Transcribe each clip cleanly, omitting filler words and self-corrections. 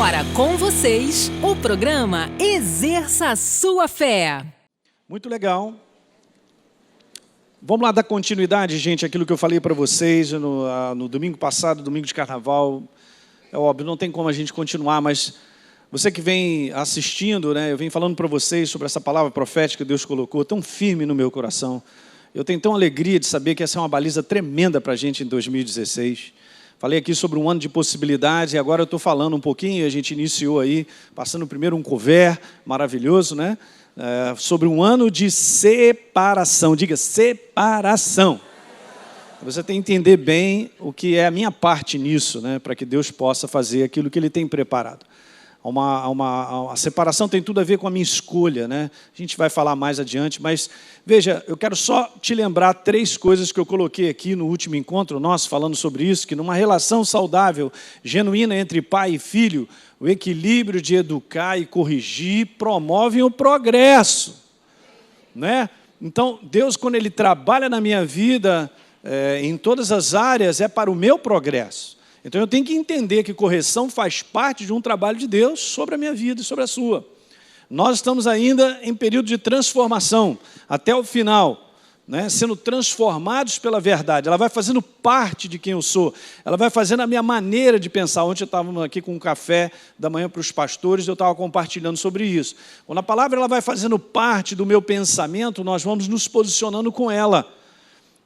Agora com vocês, o programa Exerça a Sua Fé. Muito legal. Vamos lá dar continuidade, gente, àquilo que eu falei para vocês no domingo passado, domingo de carnaval. É óbvio, não tem como a gente continuar, mas você que vem assistindo, né, eu venho falando para vocês sobre essa palavra profética que Deus colocou tão firme no meu coração. Eu tenho tão alegria de saber que essa é uma baliza tremenda para a gente em 2016. Falei aqui sobre um ano de possibilidades e agora eu estou falando um pouquinho, a gente iniciou aí, passando primeiro um couvert maravilhoso, né? Sobre um ano de separação. Diga, separação. Você tem que entender bem o que é a minha parte nisso, né? Para que Deus possa fazer aquilo que Ele tem preparado. A separação tem tudo a ver com a minha escolha, né? A gente vai falar mais adiante, mas veja, eu quero só te lembrar 3 coisas que eu coloquei aqui no último encontro nosso, falando sobre isso, que numa relação saudável, genuína entre pai e filho, o equilíbrio de educar e corrigir promovem o progresso, né? Então, Deus, quando Ele trabalha na minha vida, em todas as áreas, é para o meu progresso. Então, eu tenho que entender que correção faz parte de um trabalho de Deus sobre a minha vida e sobre a sua. Nós estamos ainda em período de transformação, até o final, né? Sendo transformados pela verdade. Ela vai fazendo parte de quem eu sou. Ela vai fazendo a minha maneira de pensar. Ontem eu estava aqui com um café da manhã para os pastores, eu estava compartilhando sobre isso. Quando a palavra ela vai fazendo parte do meu pensamento, nós vamos nos posicionando com ela.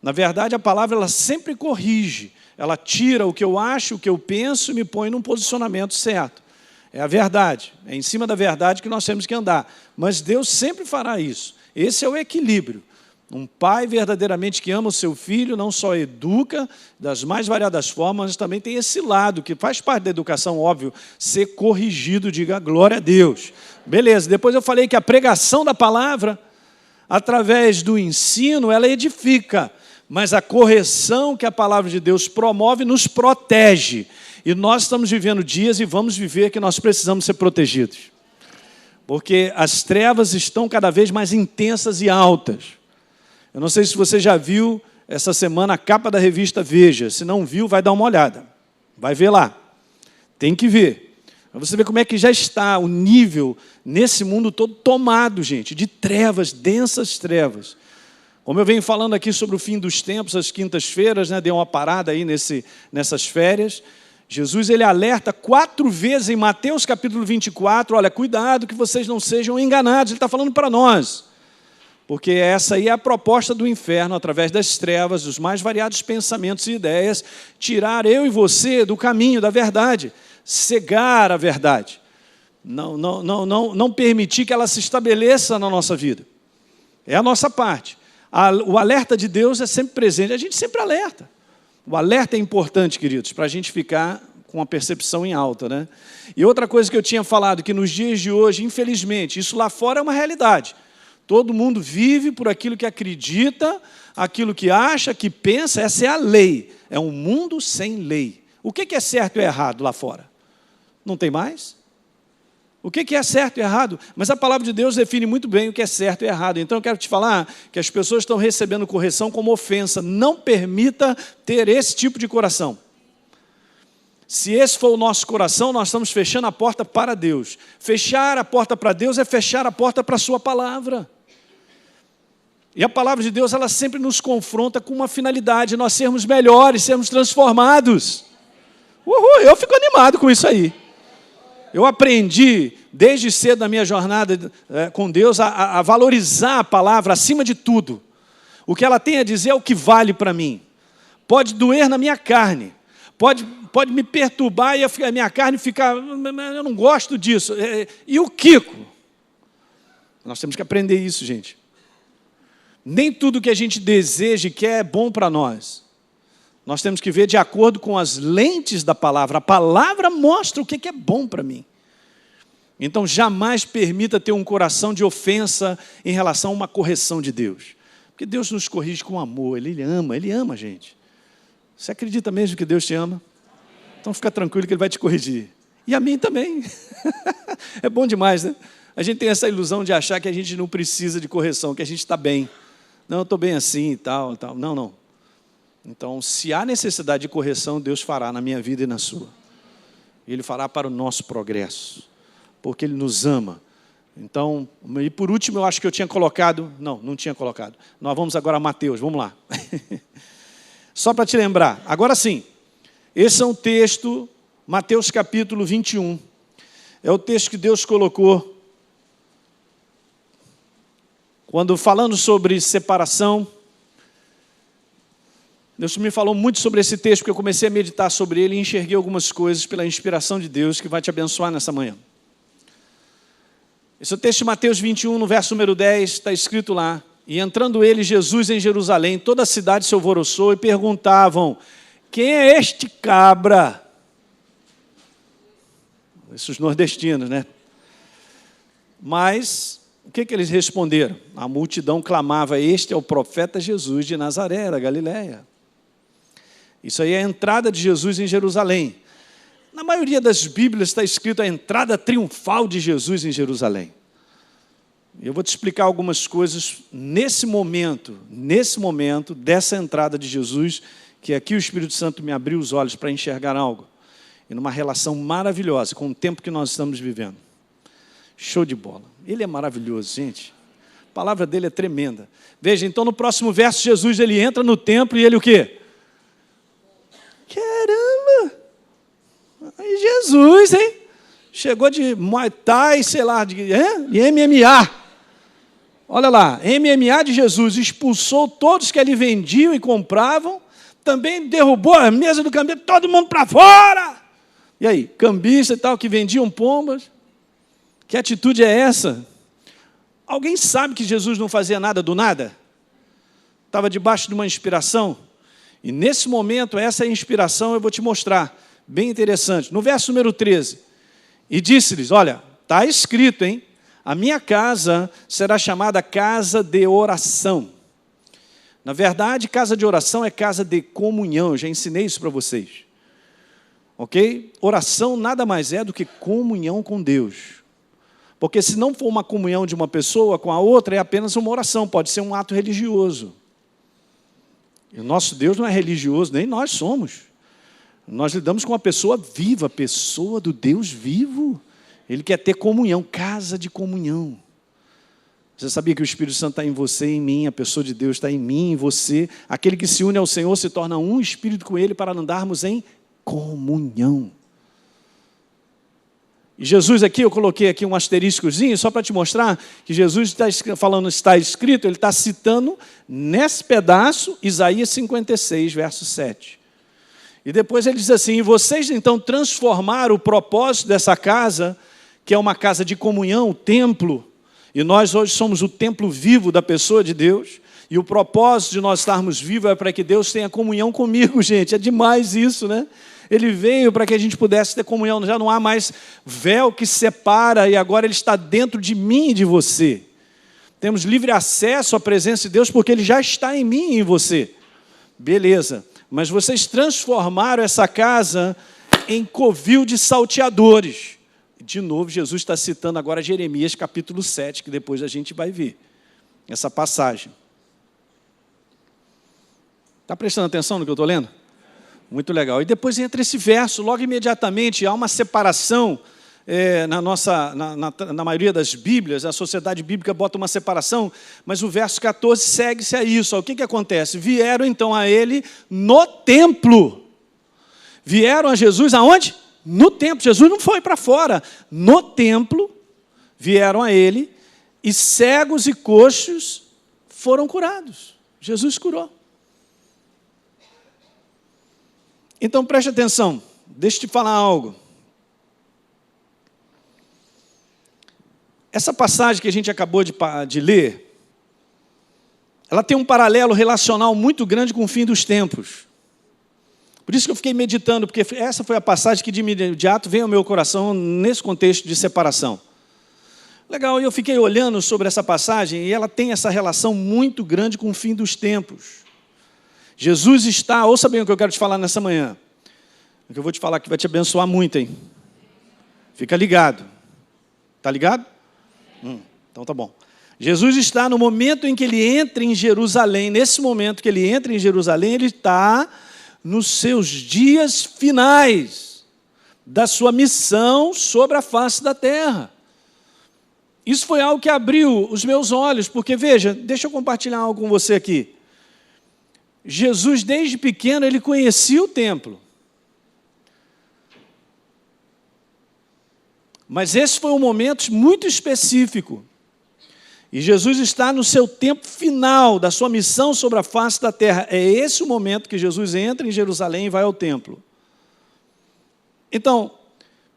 Na verdade, a palavra ela sempre corrige. Ela tira o que eu acho, o que eu penso e me põe num posicionamento certo. É a verdade. É em cima da verdade que nós temos que andar. Mas Deus sempre fará isso. Esse é o equilíbrio. Um pai verdadeiramente que ama o seu filho, não só educa das mais variadas formas, mas também tem esse lado, que faz parte da educação, óbvio, ser corrigido, diga glória a Deus. Beleza, depois eu falei que a pregação da palavra, através do ensino, ela edifica. Mas a correção que a palavra de Deus promove nos protege. E nós estamos vivendo dias e vamos viver que nós precisamos ser protegidos. Porque as trevas estão cada vez mais intensas e altas. Eu não sei se você já viu essa semana a capa da revista Veja. Se não viu, vai dar uma olhada. Vai ver lá. Tem que ver. Para você ver como é que já está o nível nesse mundo todo tomado, gente, de trevas, densas trevas. Como eu venho falando aqui sobre o fim dos tempos, às quintas-feiras, né, dei uma parada aí nessas férias, Jesus ele alerta 4 vezes em Mateus capítulo 24, olha, cuidado que vocês não sejam enganados, ele está falando para nós, porque essa aí é a proposta do inferno, através das trevas, dos mais variados pensamentos e ideias, tirar eu e você do caminho da verdade, cegar a verdade, não permitir que ela se estabeleça na nossa vida, é a nossa parte. O alerta de Deus é sempre presente, a gente sempre alerta. O alerta é importante, queridos, para a gente ficar com a percepção em alta, né? E outra coisa que eu tinha falado, que nos dias de hoje, infelizmente, isso lá fora é uma realidade. Todo mundo vive por aquilo que acredita, aquilo que acha, que pensa, essa é a lei. É um mundo sem lei. O que é certo e errado lá fora? Não tem mais? O que é certo e errado? Mas a palavra de Deus define muito bem o que é certo e errado. Então eu quero te falar que as pessoas estão recebendo correção como ofensa. Não permita ter esse tipo de coração. Se esse for o nosso coração, nós estamos fechando a porta para Deus. Fechar a porta para Deus é fechar a porta para a sua palavra. E a palavra de Deus, ela sempre nos confronta com uma finalidade, nós sermos melhores, sermos transformados. Uhul, eu fico animado com isso aí. Eu aprendi, desde cedo na minha jornada com Deus, a valorizar a palavra acima de tudo. O que ela tem a dizer é o que vale para mim. Pode doer na minha carne, pode me perturbar e a minha carne ficar, eu não gosto disso. E o Kiko? Nós temos que aprender isso, gente. Nem tudo que a gente deseja e quer é bom para nós. Nós temos que ver de acordo com as lentes da palavra. A palavra mostra o que é bom para mim. Então, jamais permita ter um coração de ofensa em relação a uma correção de Deus. Porque Deus nos corrige com amor, Ele ama a gente. Você acredita mesmo que Deus te ama? Então, fica tranquilo que Ele vai te corrigir. E a mim também. É bom demais, né? A gente tem essa ilusão de achar que a gente não precisa de correção, que a gente está bem. Não, eu estou bem assim e tal. Não. Então, se há necessidade de correção, Deus fará na minha vida e na sua. Ele fará para o nosso progresso, porque Ele nos ama. Então, e por último, eu acho que eu tinha colocado... Não tinha colocado. Nós vamos agora a Mateus, vamos lá. Só para te lembrar. Agora sim, esse é um texto, Mateus capítulo 21. É o texto que Deus colocou quando falando sobre separação. Deus me falou muito sobre esse texto, porque eu comecei a meditar sobre ele e enxerguei algumas coisas pela inspiração de Deus que vai te abençoar nessa manhã. Esse é o texto de Mateus 21, no verso número 10, está escrito lá: e entrando ele, Jesus, em Jerusalém, toda a cidade se alvoroçou e perguntavam: quem é este cabra? Esses nordestinos, né? Mas, o que eles responderam? A multidão clamava: este é o profeta Jesus de Nazaré, da Galileia. Isso aí é a entrada de Jesus em Jerusalém. Na maioria das Bíblias está escrito a entrada triunfal de Jesus em Jerusalém. Eu vou te explicar algumas coisas nesse momento dessa entrada de Jesus, que aqui o Espírito Santo me abriu os olhos para enxergar algo, e numa relação maravilhosa com o tempo que nós estamos vivendo. Show de bola. Ele é maravilhoso, gente. A palavra dele é tremenda. Veja, então no próximo verso, Jesus ele entra no templo e ele o quê? Caramba! Aí Jesus, hein? Chegou de Muay Thai, sei lá, de MMA. Olha lá, MMA de Jesus, expulsou todos que ali vendiam e compravam, também derrubou a mesa do campeiro, todo mundo para fora. E aí, cambista e tal, que vendiam pombas. Que atitude é essa? Alguém sabe que Jesus não fazia nada do nada? Estava debaixo de uma inspiração. E nesse momento, essa inspiração eu vou te mostrar. Bem interessante. No verso número 13. E disse-lhes, olha, está escrito, hein? A minha casa será chamada casa de oração. Na verdade, casa de oração é casa de comunhão. Eu já ensinei isso para vocês. Ok? Oração nada mais é do que comunhão com Deus. Porque se não for uma comunhão de uma pessoa com a outra, é apenas uma oração, pode ser um ato religioso. E o nosso Deus não é religioso, nem nós somos. Nós lidamos com uma pessoa viva, pessoa do Deus vivo. Ele quer ter comunhão, casa de comunhão. Você sabia que o Espírito Santo está em você e em mim, a pessoa de Deus está em mim, em você. Aquele que se une ao Senhor se torna um espírito com Ele para andarmos em comunhão. E Jesus aqui, eu coloquei aqui um asteriscozinho, só para te mostrar que Jesus está escrito, ele está citando nesse pedaço, Isaías 56, verso 7. E depois ele diz assim, e vocês então transformaram o propósito dessa casa, que é uma casa de comunhão, o templo, e nós hoje somos o templo vivo da pessoa de Deus, e o propósito de nós estarmos vivos é para que Deus tenha comunhão comigo, gente, é demais isso, né? Ele veio para que a gente pudesse ter comunhão, já não há mais véu que separa, e agora Ele está dentro de mim e de você. Temos livre acesso à presença de Deus, porque Ele já está em mim e em você. Beleza, mas vocês transformaram essa casa em covil de salteadores. De novo, Jesus está citando agora Jeremias capítulo 7, que depois a gente vai ver essa passagem. Está prestando atenção no que eu estou lendo? Muito legal. E depois entra esse verso, logo imediatamente, há uma separação, na maioria das Bíblias, a sociedade bíblica bota uma separação, mas o verso 14 segue-se a isso. O que acontece? Vieram então a ele no templo. Vieram a Jesus aonde? No templo. Jesus não foi para fora. No templo, vieram a ele, e cegos e coxos foram curados. Jesus curou. Então, preste atenção, deixa eu te falar algo. Essa passagem que a gente acabou de ler, ela tem um paralelo relacional muito grande com o fim dos tempos. Por isso que eu fiquei meditando, porque essa foi a passagem que de imediato veio ao meu coração nesse contexto de separação. Legal, e eu fiquei olhando sobre essa passagem e ela tem essa relação muito grande com o fim dos tempos. Jesus está, ouça bem o que eu quero te falar nessa manhã. O que eu vou te falar que vai te abençoar muito, hein? Fica ligado. Está ligado? Então tá bom. Jesus está no momento em que ele entra em Jerusalém, nesse momento que ele entra em Jerusalém, ele está nos seus dias finais. da sua missão sobre a face da terra. Isso foi algo que abriu os meus olhos, porque, veja, deixa eu compartilhar algo com você aqui. Jesus, desde pequeno, ele conhecia o templo. Mas esse foi um momento muito específico. E Jesus está no seu tempo final da sua missão sobre a face da terra. É esse o momento que Jesus entra em Jerusalém e vai ao templo. Então,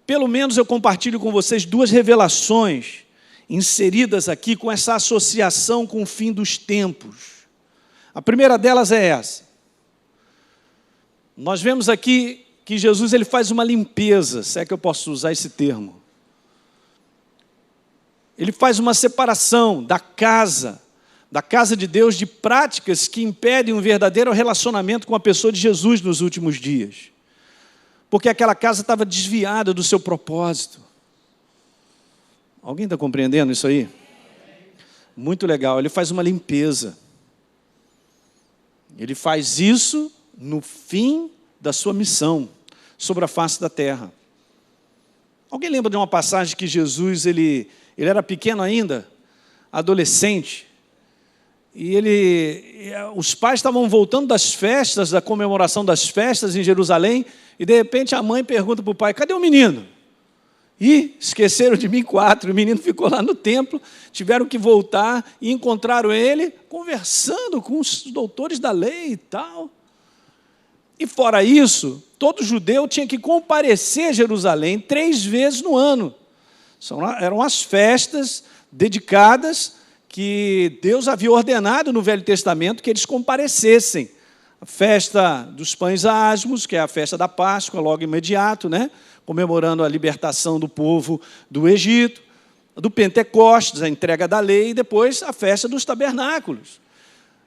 pelo menos eu compartilho com vocês duas revelações inseridas aqui com essa associação com o fim dos tempos. A primeira delas é essa. Nós vemos aqui que Jesus ele faz uma limpeza, se é que eu posso usar esse termo. Ele faz uma separação da casa de Deus, de práticas que impedem um verdadeiro relacionamento com a pessoa de Jesus nos últimos dias. Porque aquela casa estava desviada do seu propósito. Alguém está compreendendo isso aí? Muito legal, ele faz uma limpeza. Ele faz isso no fim da sua missão sobre a face da terra. Alguém lembra de uma passagem que Jesus, ele era pequeno ainda, adolescente, e os pais estavam voltando das festas, da comemoração das festas em Jerusalém, e de repente a mãe pergunta para o pai, cadê o menino? E esqueceram de mim 4, o menino ficou lá no templo, tiveram que voltar e encontraram ele conversando com os doutores da lei e tal. E fora isso, todo judeu tinha que comparecer a Jerusalém 3 vezes no ano. Eram as festas dedicadas que Deus havia ordenado no Velho Testamento que eles comparecessem. A festa dos pães asmos, que é a festa da Páscoa, logo imediato, né? Comemorando a libertação do povo do Egito, do Pentecostes, a entrega da lei, e depois a festa dos tabernáculos.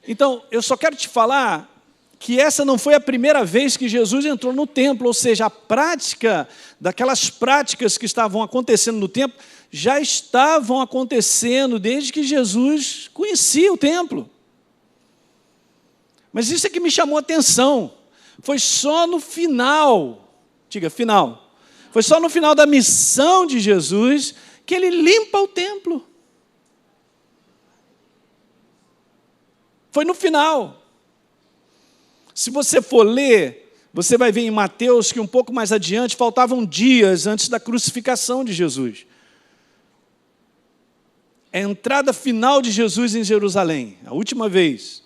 Então, eu só quero te falar que essa não foi a primeira vez que Jesus entrou no templo, ou seja, a prática, daquelas práticas que estavam acontecendo no templo, já estavam acontecendo desde que Jesus conhecia o templo. Mas isso é que me chamou a atenção, foi só no final, diga final, foi só no final da missão de Jesus que ele limpa o templo. Foi no final. Se você for ler, você vai ver em Mateus que um pouco mais adiante, faltavam dias antes da crucificação de Jesus. A entrada final de Jesus em Jerusalém, a última vez.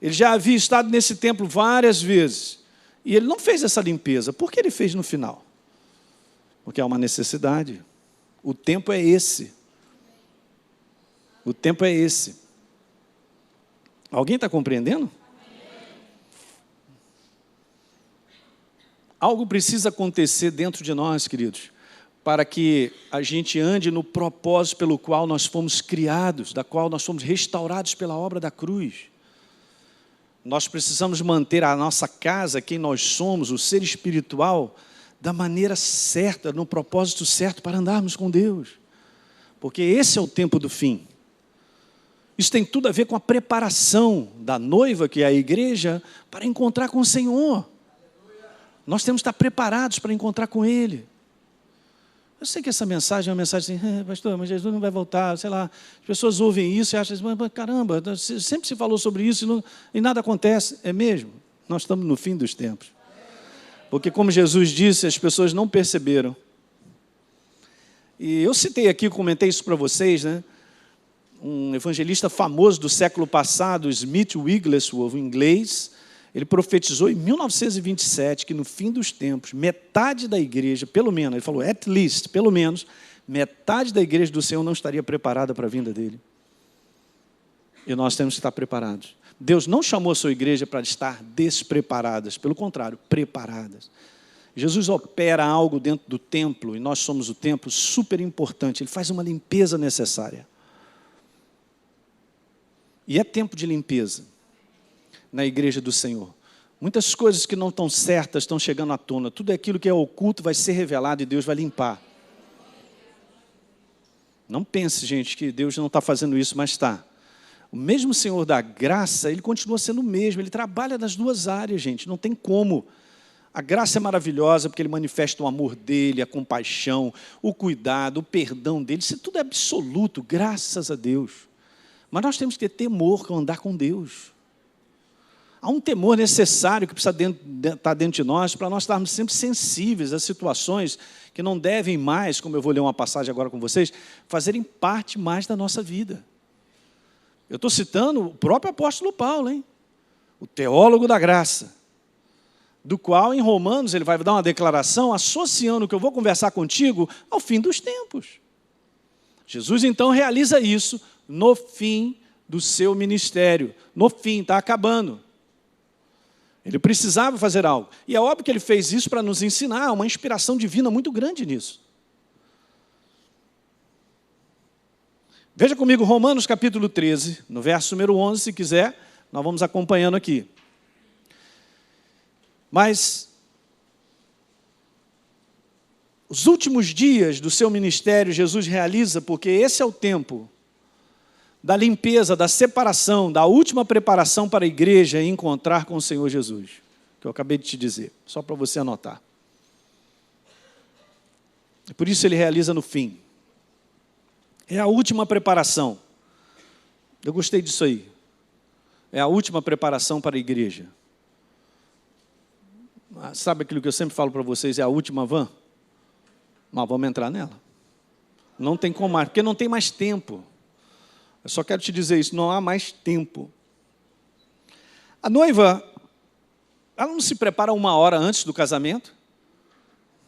Ele já havia estado nesse templo várias vezes. E ele não fez essa limpeza. Por que ele fez no final? Porque há uma necessidade. O tempo é esse. O tempo é esse. Alguém está compreendendo? Algo precisa acontecer dentro de nós, queridos, para que a gente ande no propósito pelo qual nós fomos criados, da qual nós fomos restaurados pela obra da cruz. Nós precisamos manter a nossa casa, quem nós somos, o ser espiritual, da maneira certa, no propósito certo para andarmos com Deus. Porque esse é o tempo do fim. Isso tem tudo a ver com a preparação da noiva, que é a igreja, para encontrar com o Senhor. Nós temos que estar preparados para encontrar com Ele. Eu sei que essa mensagem é uma mensagem assim, pastor, mas Jesus não vai voltar, sei lá. As pessoas ouvem isso e acham assim, mas caramba, sempre se falou sobre isso e nada acontece. É mesmo? Nós estamos no fim dos tempos. Porque como Jesus disse, as pessoas não perceberam. E eu citei aqui, comentei isso para vocês, né? Um evangelista famoso do século passado, Smith Wigglesworth, em inglês, ele profetizou em 1927 que no fim dos tempos, metade da igreja, pelo menos, ele falou, at least, pelo menos, metade da igreja do Senhor não estaria preparada para a vinda dele. E nós temos que estar preparados. Deus não chamou a sua igreja para estar despreparadas, pelo contrário, preparadas. Jesus opera algo dentro do templo, e nós somos o templo, super importante. Ele faz uma limpeza necessária. E é tempo de limpeza na igreja do Senhor. Muitas coisas que não estão certas estão chegando à tona. Tudo aquilo que é oculto vai ser revelado e Deus vai limpar. Não pense, gente, que Deus não está fazendo isso, mas está. O mesmo Senhor da graça, Ele continua sendo o mesmo. Ele trabalha nas duas áreas, gente. Não tem como A graça é maravilhosa porque ele manifesta o amor dele, a compaixão, o cuidado, o perdão dele. Isso tudo é absoluto, graças a Deus. Mas nós temos que ter temor com andar com Deus. Há um temor necessário que precisa estar dentro de nós para nós estarmos sempre sensíveis a situações que não devem mais, como eu vou ler uma passagem agora com vocês, fazerem parte mais da nossa vida. Eu estou citando o próprio apóstolo Paulo, hein? O teólogo da graça, do qual em Romanos ele vai dar uma declaração associando o que eu vou conversar contigo ao fim dos tempos. Jesus então realiza isso no fim do seu ministério. No fim, está acabando. Ele precisava fazer algo. E é óbvio que ele fez isso para nos ensinar, uma inspiração divina muito grande nisso. Veja comigo Romanos capítulo 13, no verso número 11, se quiser, nós vamos acompanhando aqui. Mas os últimos dias do seu ministério Jesus realiza, porque esse é o tempo da limpeza, da separação, da última preparação para a igreja encontrar com o Senhor Jesus, que eu acabei de te dizer, só para você anotar. E por isso ele realiza no fim. É a última preparação. Eu gostei disso aí. É a última preparação para a igreja. Sabe aquilo que eu sempre falo para vocês, é a última van? Mas vamos entrar nela. Não tem como mais, porque não tem mais tempo. Eu só quero te dizer isso, não há mais tempo. A noiva, ela não se prepara 1 hora antes do casamento.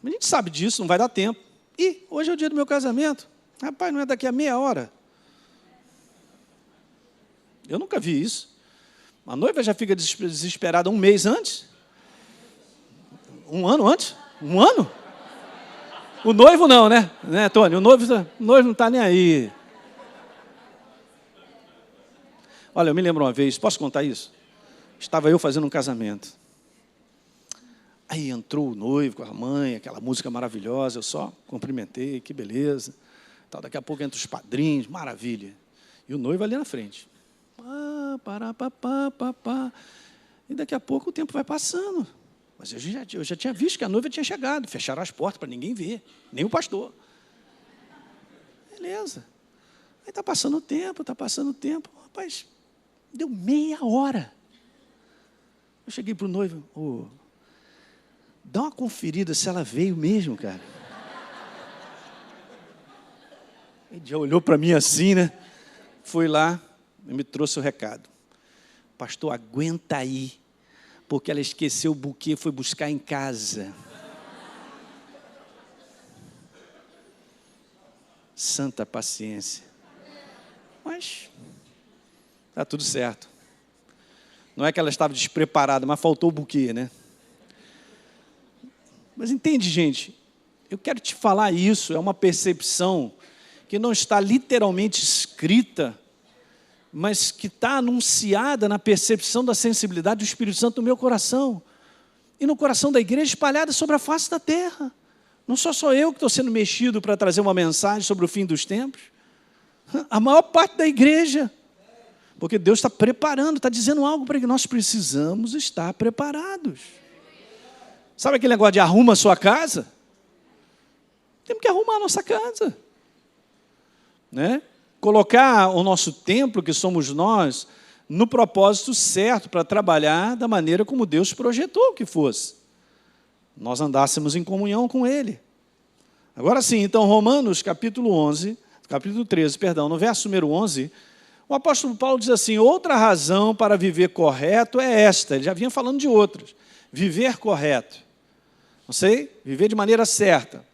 A gente sabe disso, não vai dar tempo. Ih, hoje é o dia do meu casamento. Rapaz, não é daqui a meia hora. Eu nunca vi isso. A noiva já fica desesperada 1 mês antes. 1 ano antes? 1 ano? O noivo não, né, Tony? O noivo não está nem aí. Olha, eu me lembro uma vez, posso contar isso? Estava eu fazendo um casamento. Aí entrou o noivo com a mãe, aquela música maravilhosa, eu só cumprimentei, que beleza. Daqui a pouco entra os padrinhos, maravilha. E o noivo ali na frente. E daqui a pouco o tempo vai passando. Mas eu já tinha visto que a noiva tinha chegado. Fecharam as portas para ninguém ver, nem o pastor. Beleza. Aí está passando o tempo. Rapaz, deu meia hora. Eu cheguei para o noivo. Dá uma conferida se ela veio mesmo, cara. Ele já olhou para mim assim, né? Foi lá e me trouxe o recado. Pastor, aguenta aí, porque ela esqueceu o buquê e foi buscar em casa. Santa paciência. Mas está tudo certo. Não é que ela estava despreparada, mas faltou o buquê, né? Mas entende, gente? Eu quero te falar isso, é uma percepção que não está literalmente escrita, mas que está anunciada na percepção da sensibilidade do Espírito Santo no meu coração e no coração da igreja espalhada sobre a face da terra. Não sou eu que estou sendo mexido para trazer uma mensagem sobre o fim dos tempos. A maior parte da igreja. Porque Deus está preparando, está dizendo algo para que nós precisamos estar preparados. Sabe aquele negócio de arruma a sua casa? Temos que arrumar a nossa casa. Né? Colocar o nosso templo, que somos nós, no propósito certo para trabalhar da maneira como Deus projetou que fosse. Nós andássemos em comunhão com Ele. Agora sim, então, Romanos capítulo 13, no verso número 11, o apóstolo Paulo diz assim, outra razão para viver correto é esta, ele já vinha falando de outras, viver correto, não sei, viver de maneira certa.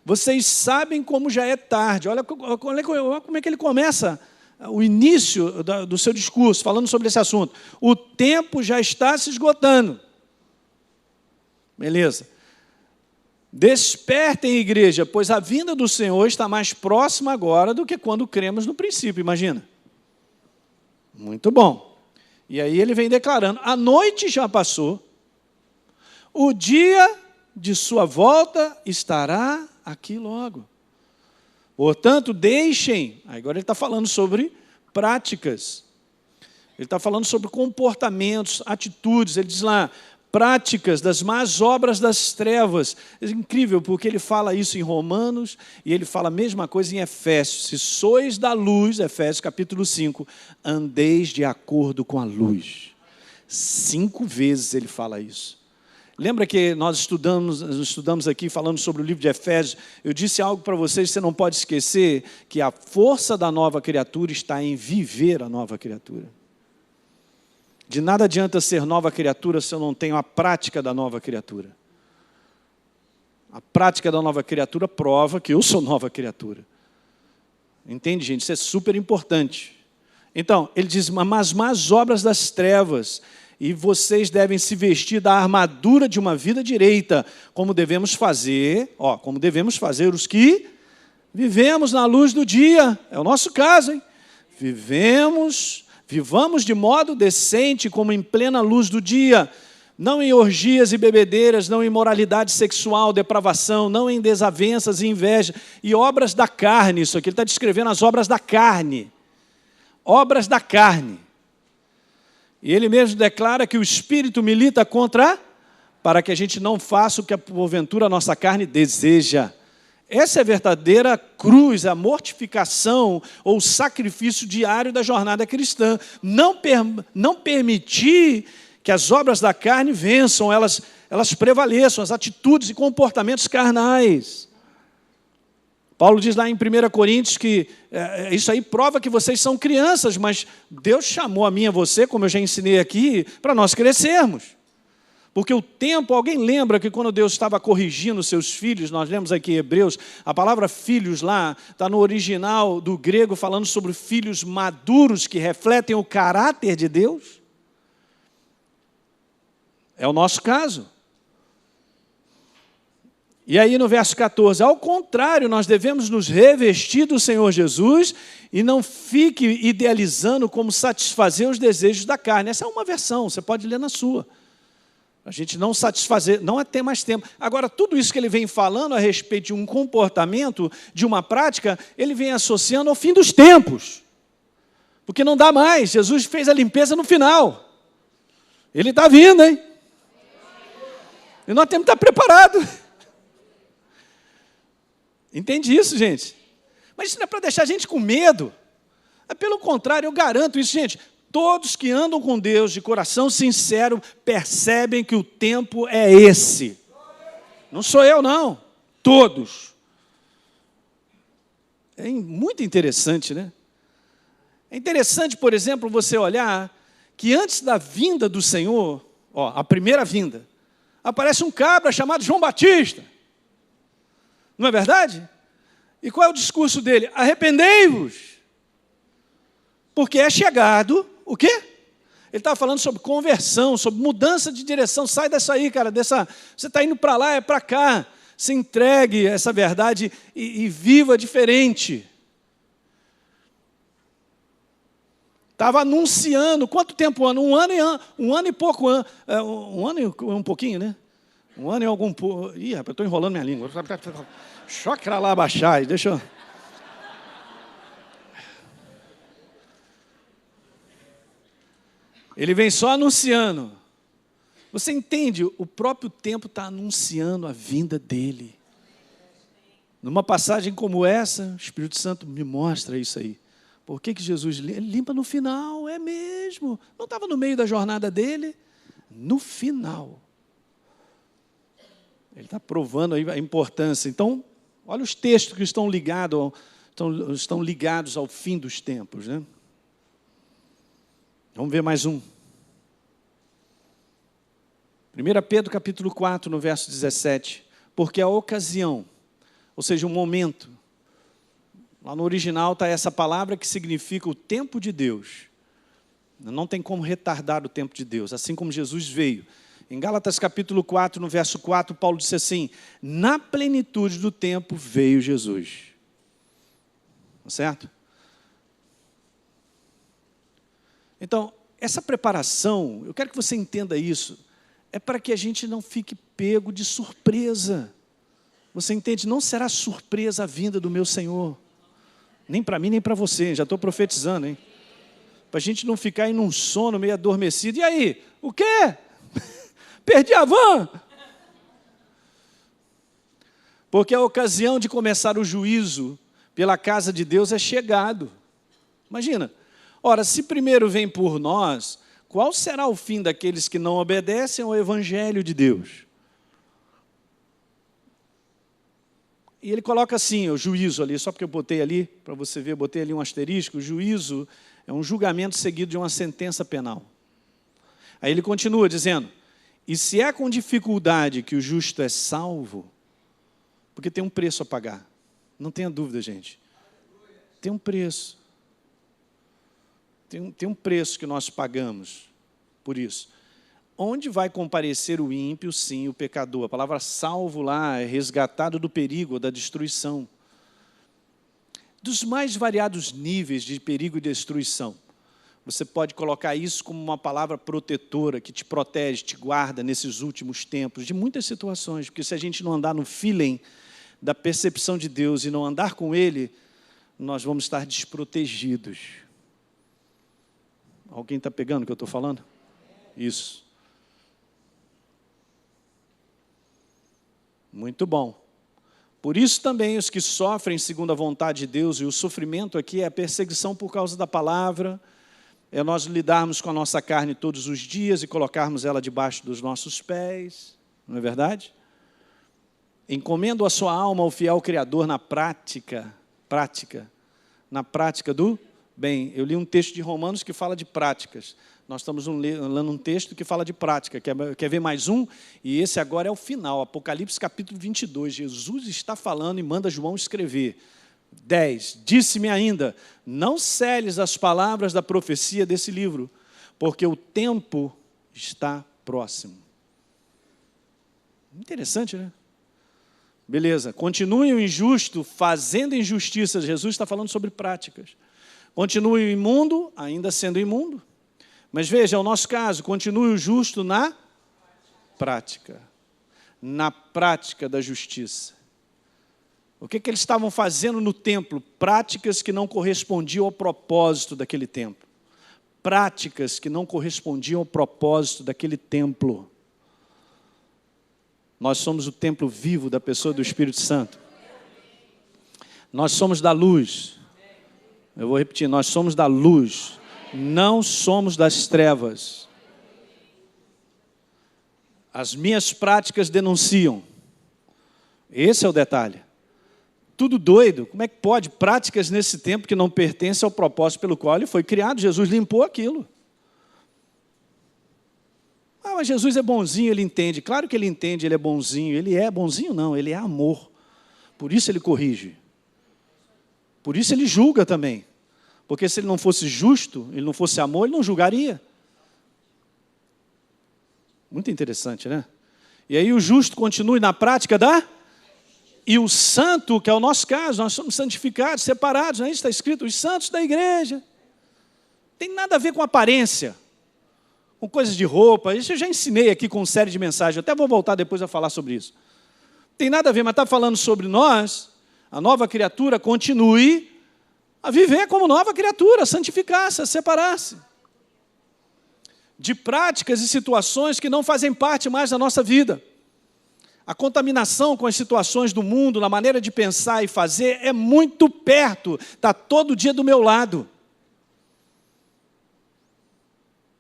Vocês sabem como já é tarde. Olha como é que ele começa o início do seu discurso, falando sobre esse assunto. O tempo já está se esgotando. Beleza. Despertem, igreja, pois a vinda do Senhor está mais próxima agora do que quando cremos no princípio, imagina. Muito bom. E aí ele vem declarando, a noite já passou, o dia de sua volta estará aqui logo. Portanto, deixem, agora ele está falando sobre práticas, ele está falando sobre comportamentos, atitudes, ele diz lá, práticas das más obras das trevas. É incrível, porque ele fala isso em Romanos e ele fala a mesma coisa em Efésios. Se sois da luz, Efésios capítulo 5, andeis de acordo com a luz. 5 vezes ele fala isso. Lembra que nós estudamos aqui falando sobre o livro de Efésios? Eu disse algo para vocês, você não pode esquecer, que a força da nova criatura está em viver a nova criatura. De nada adianta ser nova criatura se eu não tenho a prática da nova criatura. A prática da nova criatura prova que eu sou nova criatura. Entende, gente? Isso é super importante. Então, ele diz, mas más obras das trevas, e vocês devem se vestir da armadura de uma vida direita, como devemos fazer os que vivemos na luz do dia. É o nosso caso, hein? Vivamos de modo decente, como em plena luz do dia, não em orgias e bebedeiras, não em imoralidade sexual, depravação, não em desavenças e inveja, e obras da carne. Isso aqui ele está descrevendo as obras da carne. Obras da carne. E ele mesmo declara que o Espírito milita para que a gente não faça o que porventura a nossa carne deseja. Essa é a verdadeira cruz, a mortificação ou o sacrifício diário da jornada cristã. Não permitir que as obras da carne vençam, elas prevaleçam, as atitudes e comportamentos carnais. Paulo diz lá em 1 Coríntios que isso aí prova que vocês são crianças, mas Deus chamou a mim e a você, como eu já ensinei aqui, para nós crescermos. Porque o tempo, alguém lembra que quando Deus estava corrigindo seus filhos, nós lemos aqui em Hebreus, a palavra filhos lá, está no original do grego, falando sobre filhos maduros que refletem o caráter de Deus? É o nosso caso. E aí no verso 14, ao contrário, nós devemos nos revestir do Senhor Jesus e não fique idealizando como satisfazer os desejos da carne. Essa é uma versão, você pode ler na sua. A gente não satisfazer, não é ter mais tempo. Agora, tudo isso que ele vem falando a respeito de um comportamento, de uma prática, ele vem associando ao fim dos tempos. Porque não dá mais, Jesus fez a limpeza no final. Ele está vindo, hein? E nós temos que estar preparados. Entende isso, gente? Mas isso não é para deixar a gente com medo. É pelo contrário, eu garanto isso, gente. Todos que andam com Deus de coração sincero percebem que o tempo é esse. Não sou eu, não. Todos. É muito interessante, né? É interessante, por exemplo, você olhar que antes da vinda do Senhor, a primeira vinda, aparece um cabra chamado João Batista. Não é verdade? E qual é o discurso dele? Arrependei-vos, porque é chegado o quê? Ele estava falando sobre conversão, sobre mudança de direção. Sai dessa aí, cara, você está indo para lá, é para cá. Se entregue a essa verdade e viva diferente. Estava anunciando, quanto tempo ano? Um ano e pouco, um ano e um pouquinho, né? Um ano e algum pouco. Ih, rapaz, eu estou enrolando minha língua. Chocra lá abaixar, deixa eu... Ele vem só anunciando. Você entende? O próprio tempo está anunciando a vinda dele. Numa passagem como essa, o Espírito Santo me mostra isso aí. Por que Jesus limpa no final? É mesmo. Não estava no meio da jornada dele? No final. Ele está provando aí a importância. Então, olha os textos que estão ligados ao fim dos tempos, né? Vamos ver mais um. 1 Pedro capítulo 4, no verso 17. Porque a ocasião, ou seja, o momento, lá no original está essa palavra que significa o tempo de Deus. Não tem como retardar o tempo de Deus, assim como Jesus veio. Em Gálatas capítulo 4, no verso 4, Paulo disse assim, na plenitude do tempo veio Jesus. Tá certo? Então, essa preparação, eu quero que você entenda isso, é para que a gente não fique pego de surpresa. Você entende? Não será surpresa a vinda do meu Senhor. Nem para mim, nem para você. Já estou profetizando, hein? Para a gente não ficar aí num sono meio adormecido. E aí? O quê? perdi a van. Porque a ocasião de começar o juízo pela casa de Deus é chegado. Imagina, ora, se primeiro vem por nós, qual será o fim daqueles que não obedecem ao Evangelho de Deus? E ele coloca assim, o juízo ali, só porque eu botei ali, para você ver, eu botei ali um asterisco, o juízo é um julgamento seguido de uma sentença penal. Aí ele continua dizendo, e se é com dificuldade que o justo é salvo, porque tem um preço a pagar, não tenha dúvida, gente, tem um preço. Tem um preço que nós pagamos por isso. Onde vai comparecer o ímpio, sim, o pecador? A palavra salvo lá é resgatado do perigo, ou da destruição. Dos mais variados níveis de perigo e destruição. Você pode colocar isso como uma palavra protetora, que te protege, te guarda nesses últimos tempos, de muitas situações. Porque se a gente não andar no feeling da percepção de Deus e não andar com Ele, nós vamos estar desprotegidos. Alguém está pegando o que eu estou falando? Isso. Muito bom. Por isso também os que sofrem segundo a vontade de Deus, e o sofrimento aqui é a perseguição por causa da palavra, é nós lidarmos com a nossa carne todos os dias e colocarmos ela debaixo dos nossos pés, não é verdade? Encomendo a sua alma ao fiel Criador na prática do bem. Eu li um texto de Romanos que fala de práticas. Nós estamos lendo um texto que fala de prática. Quer ver mais um? E esse agora é o final, Apocalipse capítulo 22. Jesus está falando e manda João escrever. 10. Disse-me ainda, não seles as palavras da profecia desse livro, porque o tempo está próximo. Interessante, né? Beleza. Continue o injusto fazendo injustiças. Jesus está falando sobre práticas. Continue o imundo, ainda sendo imundo. Mas veja, é o nosso caso, continue o justo na prática da justiça. O que eles estavam fazendo no templo? Práticas que não correspondiam ao propósito daquele templo. Práticas que não correspondiam ao propósito daquele templo. Nós somos o templo vivo da pessoa do Espírito Santo. Nós somos da luz. Eu vou repetir, nós somos da luz. Não somos das trevas. As minhas práticas denunciam. Esse é o detalhe. Tudo doido. Como é que pode? Práticas nesse tempo que não pertencem ao propósito pelo qual ele foi criado. Jesus limpou aquilo. Ah, mas Jesus é bonzinho, ele entende. Claro que ele entende, ele é bonzinho. Ele é bonzinho, não, ele é amor. Por isso ele corrige. Por isso ele julga também. Porque se ele não fosse justo, ele não fosse amor, ele não julgaria. Muito interessante, né? E aí o justo continue na prática E o santo, que é o nosso caso, nós somos santificados, separados, né? Isso está escrito, os santos da igreja. Tem nada a ver com aparência, com coisas de roupa. Isso eu já ensinei aqui com uma série de mensagens, eu até vou voltar depois a falar sobre isso. Tem nada a ver, mas está falando sobre nós, a nova criatura continue a viver como nova criatura, a santificar-se, a separar-se de práticas e situações que não fazem parte mais da nossa vida. A contaminação com as situações do mundo, na maneira de pensar e fazer, é muito perto, está todo dia do meu lado.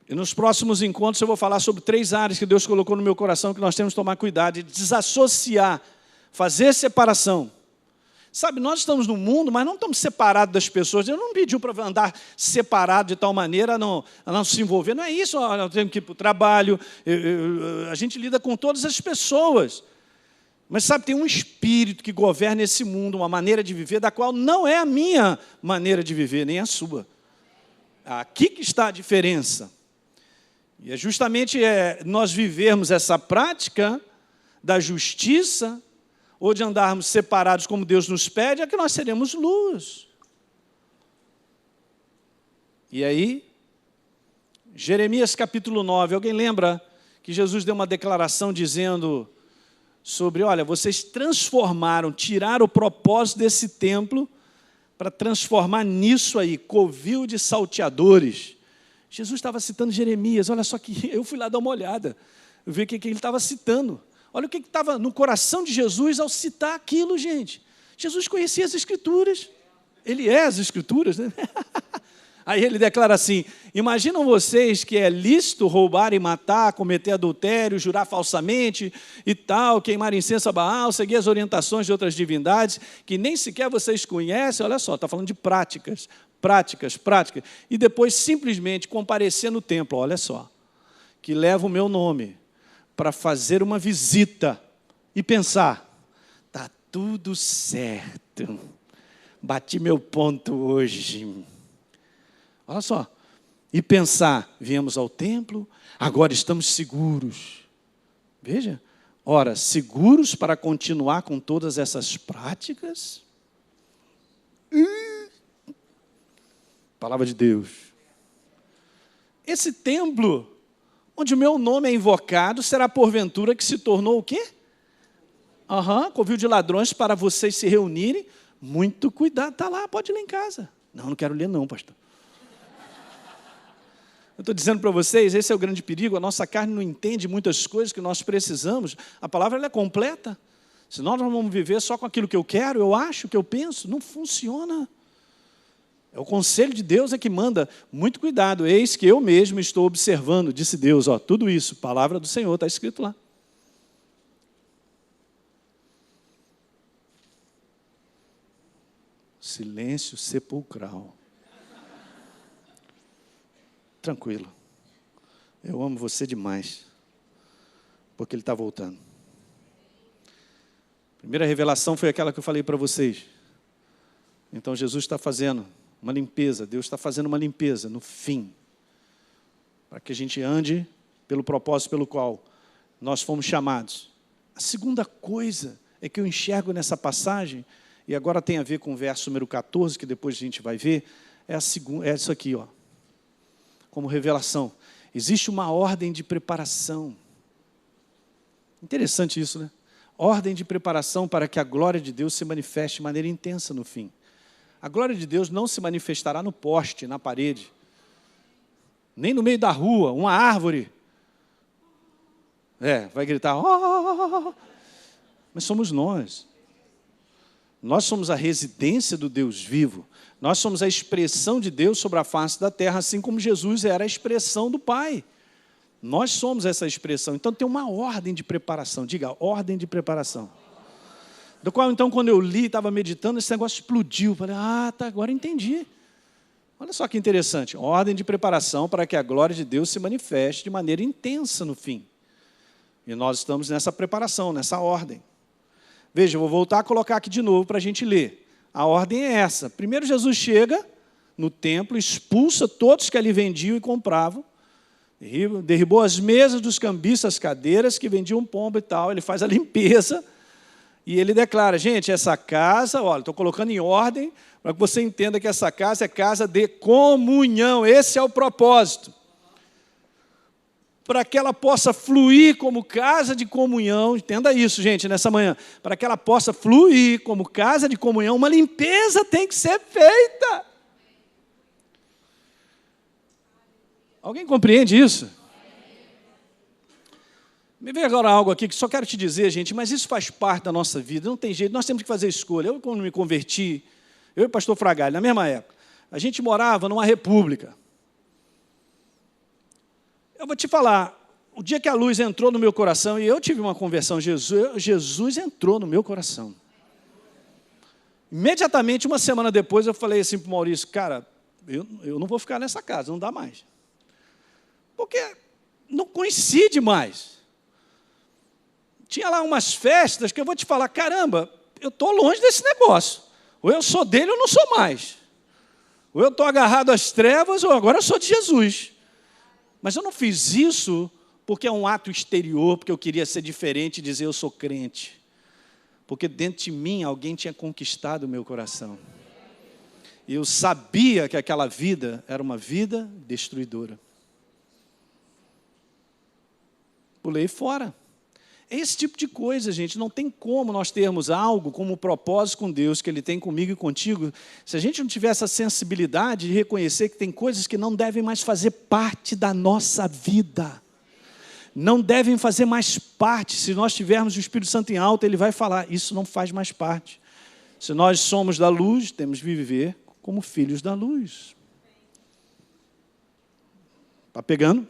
E nos próximos encontros eu vou falar sobre 3 áreas que Deus colocou no meu coração que nós temos que tomar cuidado, de desassociar, fazer separação. Sabe, nós estamos no mundo, mas não estamos separados das pessoas. Deus não pediu para andar separado de tal maneira a não se envolver. Não é isso, nós temos que ir para o trabalho, a gente lida com todas as pessoas. Mas sabe, tem um espírito que governa esse mundo, uma maneira de viver, da qual não é a minha maneira de viver, nem a sua. Aqui que está a diferença. E é justamente nós vivermos essa prática da justiça, ou de andarmos separados como Deus nos pede, é que nós seremos luz. E aí, Jeremias capítulo 9, alguém lembra que Jesus deu uma declaração dizendo sobre, olha, vocês transformaram, tiraram o propósito desse templo para transformar nisso aí, covil de salteadores. Jesus estava citando Jeremias, olha só que eu fui lá dar uma olhada. ver o que ele estava citando. Olha o que estava no coração de Jesus ao citar aquilo, gente. Jesus conhecia as Escrituras. Ele é as Escrituras, né? Aí ele declara assim: imaginam vocês que é lícito roubar e matar, cometer adultério, jurar falsamente e tal, queimar incenso a Baal, seguir as orientações de outras divindades, que nem sequer vocês conhecem. Olha só, está falando de práticas, e depois simplesmente comparecer no templo, olha só, que leva o meu nome para fazer uma visita e pensar: está tudo certo, bati meu ponto hoje. Olha só, e pensar: viemos ao templo, agora estamos seguros. Veja, ora, seguros para continuar com todas essas práticas? Palavra de Deus. Esse templo, onde o meu nome é invocado, será porventura que se tornou o quê? Covil de ladrões para vocês se reunirem. Muito cuidado, está lá, pode ler em casa. Não quero ler não, pastor. Eu estou dizendo para vocês, esse é o grande perigo, a nossa carne não entende muitas coisas que nós precisamos. A palavra ela é completa. Se nós vamos viver só com aquilo que eu quero, eu acho, que eu penso, não funciona. É o conselho de Deus é que manda: muito cuidado, eis que eu mesmo estou observando, disse Deus, tudo isso, palavra do Senhor, está escrito lá. Silêncio sepulcral. Tranquilo. Eu amo você demais, porque Ele está voltando. A primeira revelação foi aquela que eu falei para vocês. Então Jesus está fazendo uma limpeza, Deus está fazendo uma limpeza no fim, para que a gente ande pelo propósito pelo qual nós fomos chamados. A segunda coisa é que eu enxergo nessa passagem, e agora tem a ver com o verso número 14, que depois a gente vai ver, é isso aqui, como revelação. Existe uma ordem de preparação. Interessante isso, né? Ordem de preparação para que a glória de Deus se manifeste de maneira intensa no fim. A glória de Deus não se manifestará no poste, na parede, nem no meio da rua, uma árvore. Vai gritar, mas somos nós. Nós somos a residência do Deus vivo. Nós somos a expressão de Deus sobre a face da terra, assim como Jesus era a expressão do Pai. Nós somos essa expressão. Então tem uma ordem de preparação. Diga, ordem de preparação. Do qual, então, quando eu li, estava meditando, esse negócio explodiu. Falei, agora entendi. Olha só que interessante. Ordem de preparação para que a glória de Deus se manifeste de maneira intensa no fim. E nós estamos nessa preparação, nessa ordem. Veja, eu vou voltar a colocar aqui de novo para a gente ler. A ordem é essa. Primeiro Jesus chega no templo, expulsa todos que ali vendiam e compravam, derribou as mesas dos cambistas, as cadeiras que vendiam pomba e tal, ele faz a limpeza e ele declara: gente, essa casa, olha, estou colocando em ordem para que você entenda que essa casa é casa de comunhão, esse é o propósito. Para que ela possa fluir como casa de comunhão, entenda isso, gente, nessa manhã, para que ela possa fluir como casa de comunhão, uma limpeza tem que ser feita. Alguém compreende isso? Me veio agora algo aqui que só quero te dizer, gente, mas isso faz parte da nossa vida, não tem jeito, nós temos que fazer escolha. Eu, quando me converti, eu e o pastor Fragalho, na mesma época, a gente morava numa república. Eu vou te falar, o dia que a luz entrou no meu coração, e eu tive uma conversão, Jesus entrou no meu coração. Imediatamente, uma semana depois, eu falei assim para o Maurício: cara, eu não vou ficar nessa casa, não dá mais. Porque não coincide mais. Tinha lá umas festas que eu vou te falar: caramba, eu estou longe desse negócio. Ou eu sou dele ou não sou mais. Ou eu estou agarrado às trevas, ou agora eu sou de Jesus. Mas eu não fiz isso porque é um ato exterior, porque eu queria ser diferente e dizer eu sou crente. Porque dentro de mim alguém tinha conquistado o meu coração. E eu sabia que aquela vida era uma vida destruidora. Pulei fora. É esse tipo de coisa, gente. Não tem como nós termos algo como propósito com Deus, que Ele tem comigo e contigo, se a gente não tiver essa sensibilidade de reconhecer que tem coisas que não devem mais fazer parte da nossa vida. não devem fazer mais parte. Se nós tivermos o Espírito Santo em alta, ele vai falar, isso não faz mais parte. Se nós somos da luz, temos que viver como filhos da luz. Está pegando?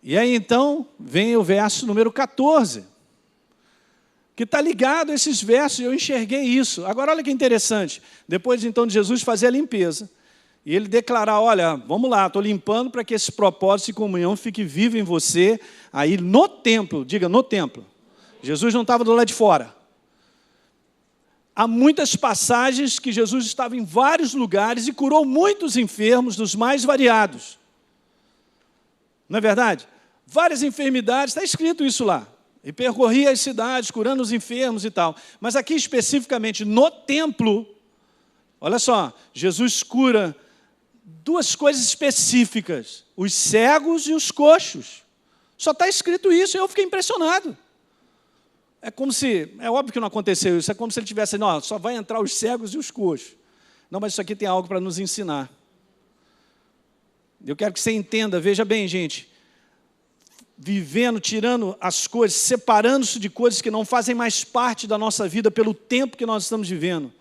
E aí então, vem o verso número 14, que está ligado a esses versos, e eu enxerguei isso. Agora olha que interessante, depois então de Jesus fazer a limpeza, e ele declarar, olha, vamos lá, estou limpando para que esse propósito de comunhão fique vivo em você, aí no templo, diga no templo. Jesus não estava do lado de fora. Há muitas passagens que Jesus estava em vários lugares e curou muitos enfermos dos mais variados. Não é verdade? Várias enfermidades, está escrito isso lá. E percorria as cidades, curando os enfermos e tal. Mas aqui especificamente no templo, olha só, Jesus cura duas coisas específicas, os cegos e os coxos. Só está escrito isso e eu fiquei impressionado. É como se, é óbvio que não aconteceu isso, é como se ele tivesse, não, só vai entrar os cegos e os coxos. Não, mas isso aqui tem algo para nos ensinar. Eu quero que você entenda, veja bem, gente, vivendo, tirando as coisas, separando-se de coisas que não fazem mais parte da nossa vida pelo tempo que nós estamos vivendo,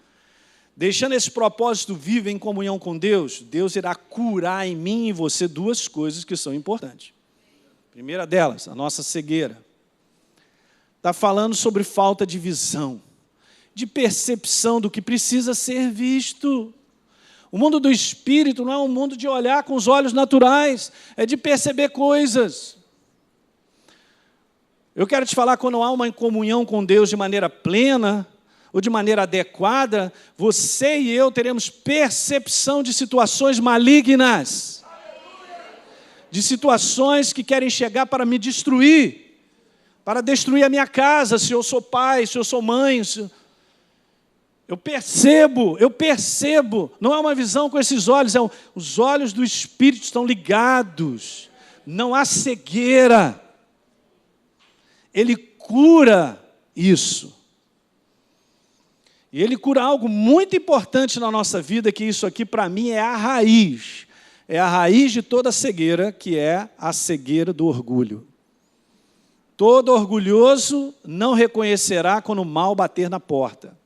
deixando esse propósito vivo em comunhão com Deus, Deus irá curar em mim e em você duas coisas que são importantes. A primeira delas, a nossa cegueira. Está falando sobre falta de visão, de percepção do que precisa ser visto. O mundo do Espírito não é um mundo de olhar com os olhos naturais, é de perceber coisas. Eu quero te falar, quando há uma comunhão com Deus de maneira plena, ou de maneira adequada, você e eu teremos percepção de situações malignas, de situações que querem chegar para me destruir, para destruir a minha casa, se eu sou pai, se eu sou mãe. Eu percebo, não é uma visão com esses olhos, os olhos do Espírito estão ligados, não há cegueira. Ele cura isso. E ele cura algo muito importante na nossa vida, que isso aqui para mim é a raiz de toda cegueira, que é a cegueira do orgulho. Todo orgulhoso não reconhecerá quando o mal bater na porta.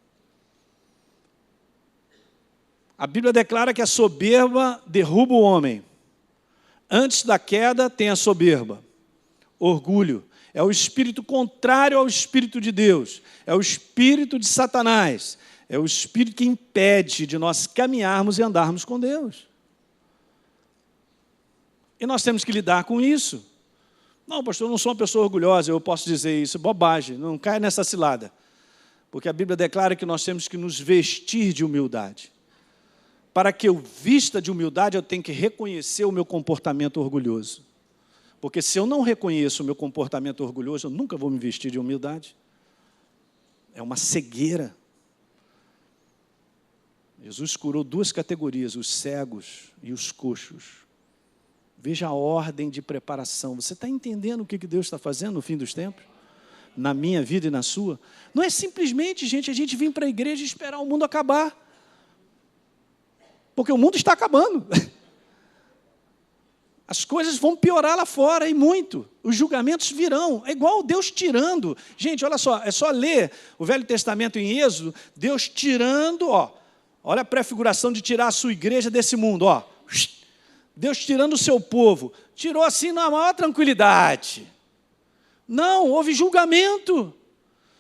A Bíblia declara que a soberba derruba o homem. Antes da queda tem a soberba. Orgulho é o espírito contrário ao Espírito de Deus. É o espírito de Satanás. É o espírito que impede de nós caminharmos e andarmos com Deus. E nós temos que lidar com isso. Não, pastor, eu não sou uma pessoa orgulhosa, eu posso dizer isso, bobagem, não cai nessa cilada. Porque a Bíblia declara que nós temos que nos vestir de humildade. Para que eu vista de humildade, eu tenho que reconhecer o meu comportamento orgulhoso. Porque se eu não reconheço o meu comportamento orgulhoso, eu nunca vou me vestir de humildade. É uma cegueira. Jesus curou duas categorias, os cegos e os coxos. Veja a ordem de preparação. Você está entendendo o que Deus está fazendo no fim dos tempos? Na minha vida e na sua? Não é simplesmente, gente, a gente vir para a igreja e esperar o mundo acabar. Porque o mundo está acabando. As coisas vão piorar lá fora, e muito. Os julgamentos virão. É igual Deus tirando. Gente, olha só, é só ler o Velho Testamento em Êxodo, Deus tirando, olha a prefiguração de tirar a sua igreja desse mundo, Deus tirando o seu povo, tirou assim na maior tranquilidade. Não, houve julgamento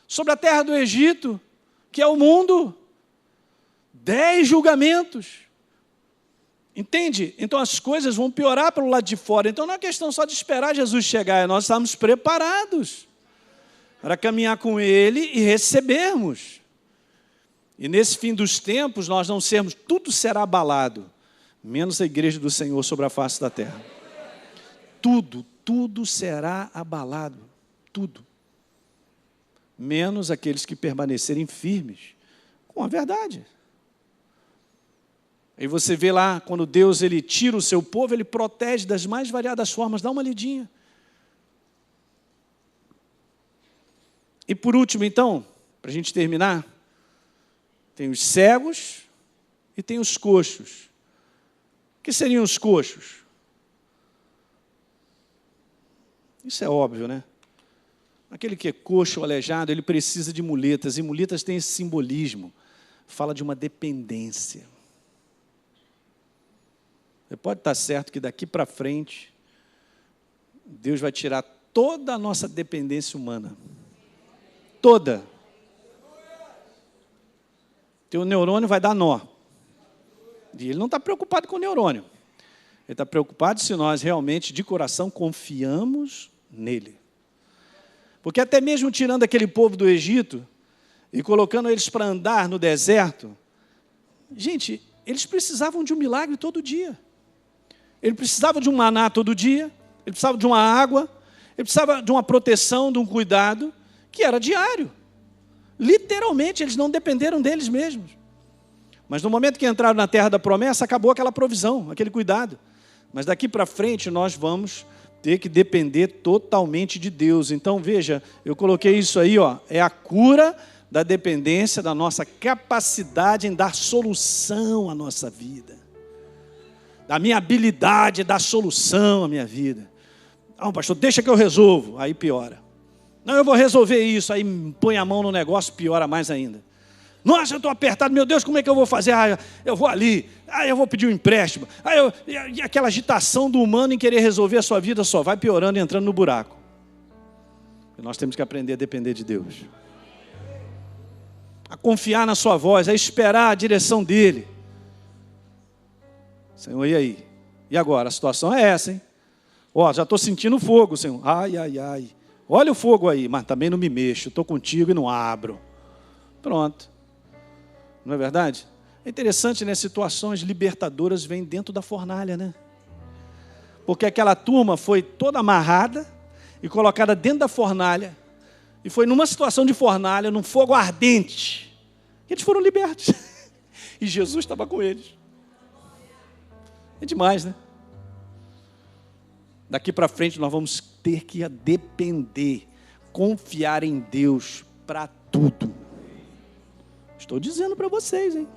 sobre a terra do Egito, que é o mundo. 10 julgamentos. Entende? Então as coisas vão piorar pelo lado de fora. Então não é questão só de esperar Jesus chegar, nós estamos preparados para caminhar com Ele e recebermos. E nesse fim dos tempos, nós não sermos, tudo será abalado, menos a igreja do Senhor sobre a face da terra. Tudo será abalado, tudo. Menos aqueles que permanecerem firmes com a verdade. Aí você vê lá, quando Deus ele tira o seu povo, Ele protege das mais variadas formas. Dá uma lidinha. E por último, então, para a gente terminar, tem os cegos e tem os coxos. O que seriam os coxos? Isso é óbvio, né? Aquele que é coxo ou aleijado, ele precisa de muletas, e muletas têm esse simbolismo. Fala de uma dependência. Você pode estar certo que daqui para frente, Deus vai tirar toda a nossa dependência humana. Toda. Teu neurônio vai dar nó. E ele não está preocupado com o neurônio. Ele está preocupado se nós realmente, de coração, confiamos nele. Porque até mesmo tirando aquele povo do Egito e colocando eles para andar no deserto, gente, eles precisavam de um milagre todo dia. Ele precisava de um maná todo dia, ele precisava de uma água, ele precisava de uma proteção, de um cuidado, que era diário. Literalmente, eles não dependeram deles mesmos. Mas no momento que entraram na terra da promessa, acabou aquela provisão, aquele cuidado. Mas daqui para frente, nós vamos ter que depender totalmente de Deus. Então, veja, eu coloquei isso aí, ó, é a cura da dependência, da nossa capacidade em dar solução à nossa vida. Da minha habilidade de dar solução à minha vida. Não, pastor, deixa que eu resolvo. Aí piora. Não, eu vou resolver isso. Aí põe a mão no negócio, piora mais ainda. Nossa, eu estou apertado, meu Deus, como é que eu vou fazer? Ah, eu vou ali, eu vou pedir um empréstimo. E aquela agitação do humano em querer resolver a sua vida só vai piorando e entrando no buraco. E nós temos que aprender a depender de Deus. A confiar na sua voz, a esperar a direção dEle. Senhor, e aí? E agora? A situação é essa, hein? Ó, já estou sentindo fogo, Senhor. Ai, ai, ai. Olha o fogo aí, mas também não me mexo. Estou contigo e não abro. Pronto. Não é verdade? É interessante, né? Situações libertadoras vêm dentro da fornalha, né? Porque aquela turma foi toda amarrada e colocada dentro da fornalha. E foi numa situação de fornalha, num fogo ardente. E eles foram libertos. E Jesus estava com eles. É demais, né? Daqui para frente nós vamos ter que depender, confiar em Deus para tudo. Estou dizendo para vocês, hein?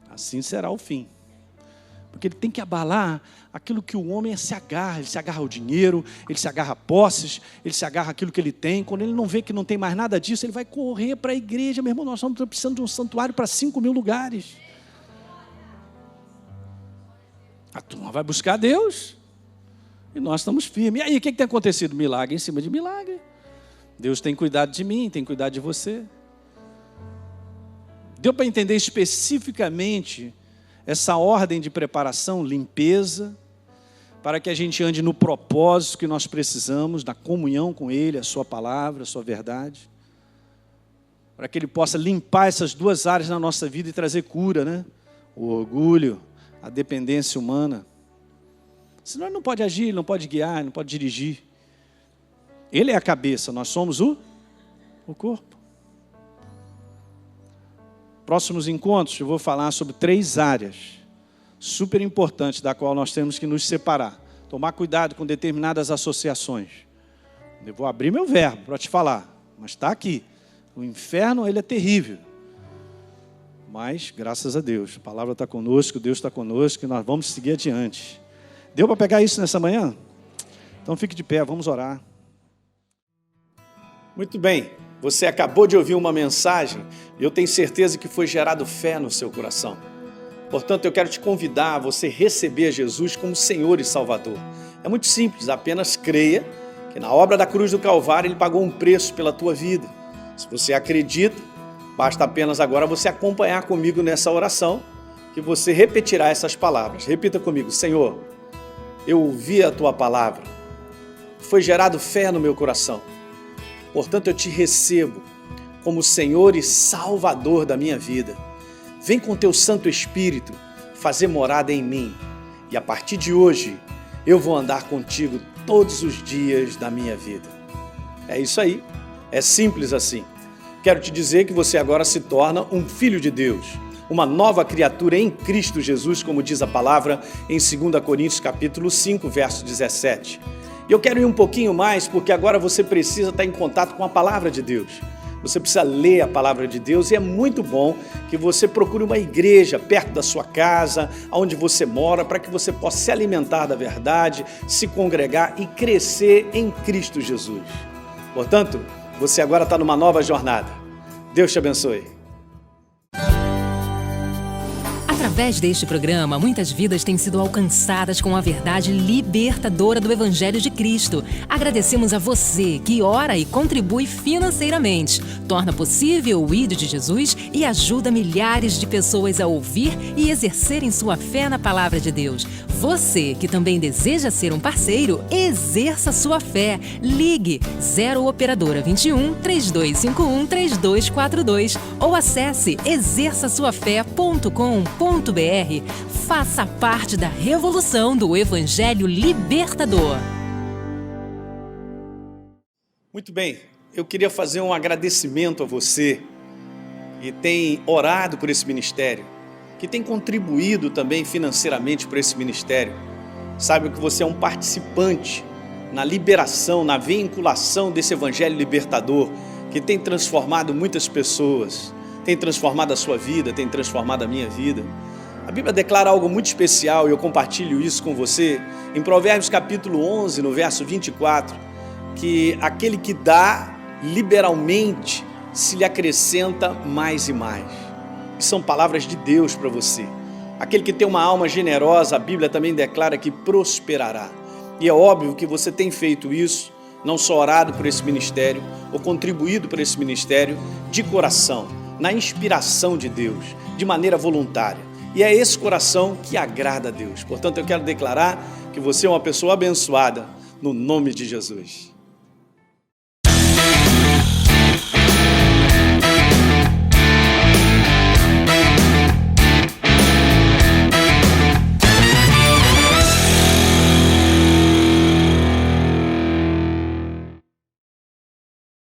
Assim será o fim. Porque ele tem que abalar aquilo que o homem se agarra. Ele se agarra ao dinheiro, ele se agarra a posses, ele se agarra àquilo que ele tem. Quando ele não vê que não tem mais nada disso, ele vai correr para a igreja. Meu irmão, nós estamos precisando de um santuário para 5.000 lugares. A turma vai buscar Deus. E nós estamos firmes. E aí, o que tem acontecido? Milagre em cima de milagre. Deus tem cuidado de mim, tem cuidado de você. Deu para entender especificamente essa ordem de preparação, limpeza, para que a gente ande no propósito que nós precisamos, na comunhão com Ele, a sua palavra, a sua verdade, para que Ele possa limpar essas duas áreas na nossa vida e trazer cura, né? O orgulho, a dependência humana. Senão Ele não pode agir, Ele não pode guiar, Ele não pode dirigir. Ele é a cabeça, nós somos o corpo. Próximos encontros, eu vou falar sobre 3 áreas super importantes da qual nós temos que nos separar. Tomar cuidado com determinadas associações. Eu vou abrir meu verbo para te falar, mas está aqui. O inferno, ele é terrível. Mas, graças a Deus, a palavra está conosco, Deus está conosco e nós vamos seguir adiante. Deu para pegar isso nessa manhã? Então fique de pé, vamos orar. Muito bem. Você acabou de ouvir uma mensagem e eu tenho certeza que foi gerado fé no seu coração. Portanto, eu quero te convidar a você receber Jesus como Senhor e Salvador. É muito simples, apenas creia que na obra da cruz do Calvário Ele pagou um preço pela tua vida. Se você acredita, basta apenas agora você acompanhar comigo nessa oração, que você repetirá essas palavras. Repita comigo: Senhor, eu ouvi a tua palavra, foi gerado fé no meu coração. Portanto, eu te recebo como Senhor e Salvador da minha vida. Vem com teu Santo Espírito fazer morada em mim. E a partir de hoje, eu vou andar contigo todos os dias da minha vida. É isso aí. É simples assim. Quero te dizer que você agora se torna um filho de Deus, uma nova criatura em Cristo Jesus, como diz a palavra em 2 Coríntios capítulo 5, verso 17. E eu quero ir um pouquinho mais, porque agora você precisa estar em contato com a palavra de Deus. Você precisa ler a palavra de Deus e é muito bom que você procure uma igreja perto da sua casa, onde você mora, para que você possa se alimentar da verdade, se congregar e crescer em Cristo Jesus. Portanto, você agora está numa nova jornada. Deus te abençoe. Através deste programa, muitas vidas têm sido alcançadas com a verdade libertadora do Evangelho de Cristo. Agradecemos a você que ora e contribui financeiramente, torna possível o ID de Jesus e ajuda milhares de pessoas a ouvir e exercerem sua fé na Palavra de Deus. Você que também deseja ser um parceiro, exerça sua fé. Ligue 0 Operadora 21 3251 3242 ou acesse exerçasuafé.com.br. Faça parte da revolução do Evangelho Libertador. Muito bem, eu queria fazer um agradecimento a você que tem orado por esse ministério, que tem contribuído também financeiramente por esse ministério. Saiba que você é um participante na liberação, na vinculação desse Evangelho libertador, que tem transformado muitas pessoas, tem transformado a sua vida, tem transformado a minha vida. A Bíblia declara algo muito especial e eu compartilho isso com você em Provérbios capítulo 11, no verso 24, que aquele que dá liberalmente se lhe acrescenta mais e mais. E são palavras de Deus para você. Aquele que tem uma alma generosa, a Bíblia também declara que prosperará. E é óbvio que você tem feito isso, não só orado por esse ministério, ou contribuído por esse ministério de coração, na inspiração de Deus, de maneira voluntária. E é esse coração que agrada a Deus. Portanto, eu quero declarar que você é uma pessoa abençoada no nome de Jesus.